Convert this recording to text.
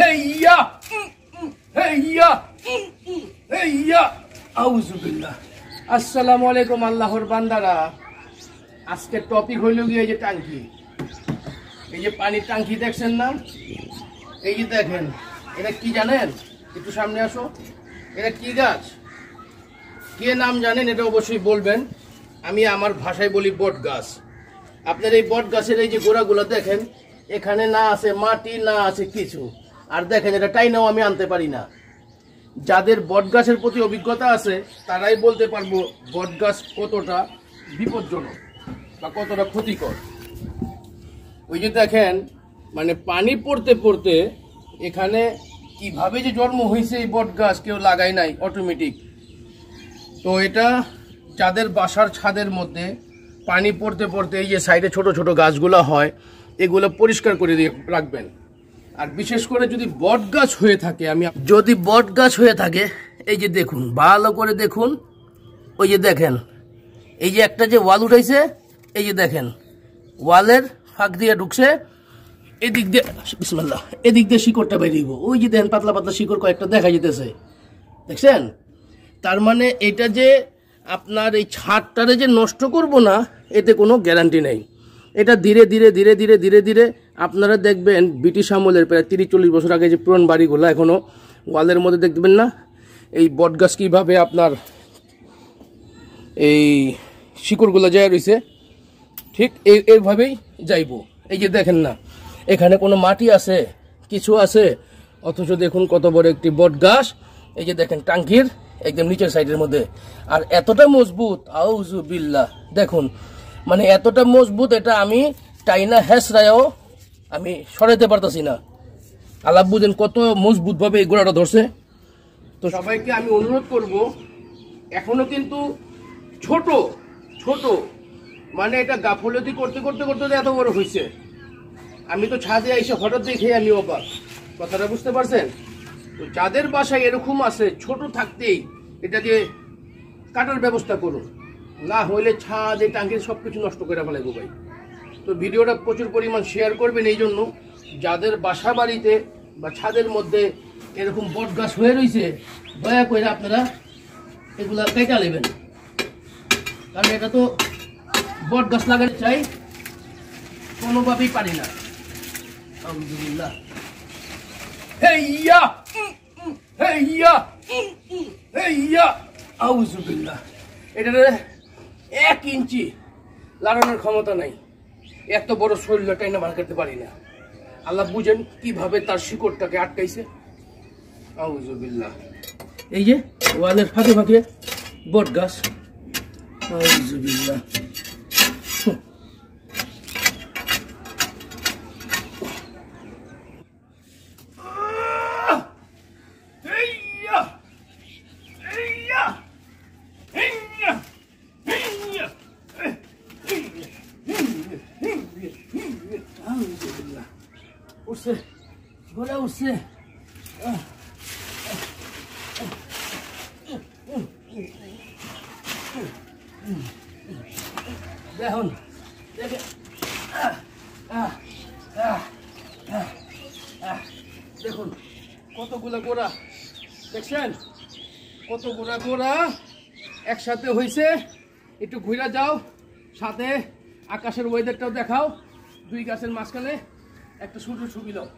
হেইয়া হেইয়া হেইয়া আউযুবিল্লাহ। আসসালামু আলাইকুম আল্লাহর বান্দারা। আজকে টপিক হইল গিয়ে এই যে টাঙ্কি, এই যে পানির টাঙ্কি দেখছেন না, এই যে দেখেন, এটা কি জানেন? একটু সামনে আসো। এটা কি গাছ, কে নাম জানেন? এটা অবশ্যই বলবেন। আমি আমার ভাষায় বলি বট গাছ। আপনার এই বট গাছের এই যে গোড়াগুলো দেখেন, এখানে না আছে মাটি, না আছে কিছু। আর দেখেন, এটা টাইনাও আমি আনতে পারি না। যাদের বট গাছের প্রতি অভিজ্ঞতা আছে তারাই বলতে পারবো বট গাছ কতটা বিপজ্জনক বা কতটা ক্ষতিকর। ওই যে দেখেন, মানে পানি পড়তে পড়তে এখানে কিভাবে যে জন্ম হয়েছে এই বট গাছ, কেউ লাগাই নাই, অটোমেটিক। তো এটা যাদের বাসার ছাদের মধ্যে পানি পড়তে পড়তে এই যে সাইডে ছোট ছোট গাছগুলো হয়, এগুলো পরিষ্কার করে দিয়ে রাখবেন। আর বিশেষ করে যদি বট গাছ হয়ে থাকে, যদি বট গাছ হয়ে থাকে, এই যে দেখুন, ভালো করে দেখুন, ওই যে দেখেন, এই যে একটা যে ওয়াল উঠাইছে, এই যে দেখেন ওয়ালের ফাঁক দিয়ে ঢুকছে, এদিক দিয়ে বিসমিল্লাহ, এদিক দিয়ে শিকড়টা বেরিয়ে, ওই যে দেখেন পাতলা পাতলা শিকড় কয়েকটা দেখা যেতেছে, দেখছেন? তার মানে এটা যে আপনার এই ছাদটারে যে নষ্ট করব না, এতে কোনো গ্যারান্টি নেই। এটা ধীরে ধীরে ধীরে ধীরে ধীরে ধীরে আপনারা দেখবেন ব্রিটিশ আমলের প্রায় 30-40 বছর আগে যে পুরনো বাড়িগুলো এখনও ওয়ালের মধ্যে দেখবেন না, এই বট গাছ কীভাবে আপনার এই শিকড়গুলো যায় রয়েছে, ঠিক এইভাবেই যাইব। এই যে দেখেন না, এখানে কোনো মাটি আছে, কিছু আছে, অথচ দেখুন কত বড় একটি বট গাছ। এই যে দেখেন টাঙ্কির একদম নিচের সাইডের মধ্যে, আর এতটা মজবুত, আউযুবিল্লাহ। দেখুন, মানে এতটা মজবুত, এটা আমি টাইনা হেসরায়ও আমি সরাইতে পারতেছি না। আল্লাহ বুঝেন কত মজবুতভাবে এই গোড়াটা ধরছে। তো সবাইকে আমি অনুরোধ করব, এখনো কিন্তু ছোট ছোট, মানে এটা গাফলতি করতে করতে করতে এত বড় হয়েছে। আমি তো ছাদে এসে হঠাৎ দেখে আমি অবাক। কথাটা বুঝতে পারছেন? তো যাদের বাসায় এরকম আছে, ছোট থাকতেই এটাকে কাটার ব্যবস্থা করুন, না হইলে ছাদ এই টাঙ্কির সব কিছু নষ্ট করে ফেলাইবো ভাই। তো ভিডিওটা প্রচুর পরিমাণ শেয়ার করবেন, এই জন্য যাদের বাসা বাড়িতে বা ছাদের মধ্যে এরকম বট গাছ হয়ে রয়েছে, দয়া করে আপনারা এগুলা কেটে নেবেন, কারণ এটা তো বট গাছ লাগাতে চাই, কোনোভাবেই পারি না। আলহামদুলিল্লাহ। হেইয়া হেইয়া হেইয়া আউযুবিল্লাহ। এটা 1 ইঞ্চি লাগানোর ক্ষমতা নাই, এত বড় শরীরটাই না বার করতে পারি না। আল্লাহ বুঝেন কিভাবে তার শিকড়টাকে আটকাইছে। আউযুবিল্লাহ। এই যে ওয়ালের ফাঁকে ফাঁকে বট গাছ, আউযুবিল্লাহ। উঠছে, গোড়া উঠছে। দেখুন, দেখুন কতগুলা গোড়া, দেখছেন কতগুলা গোড়া একসাথে হয়েছে। একটু ঘুরে যাও, সাথে আকাশের ওয়েদারটাও দেখাও। 2 গাছের মাঝখানে একটা সূর্য ছবি দাও।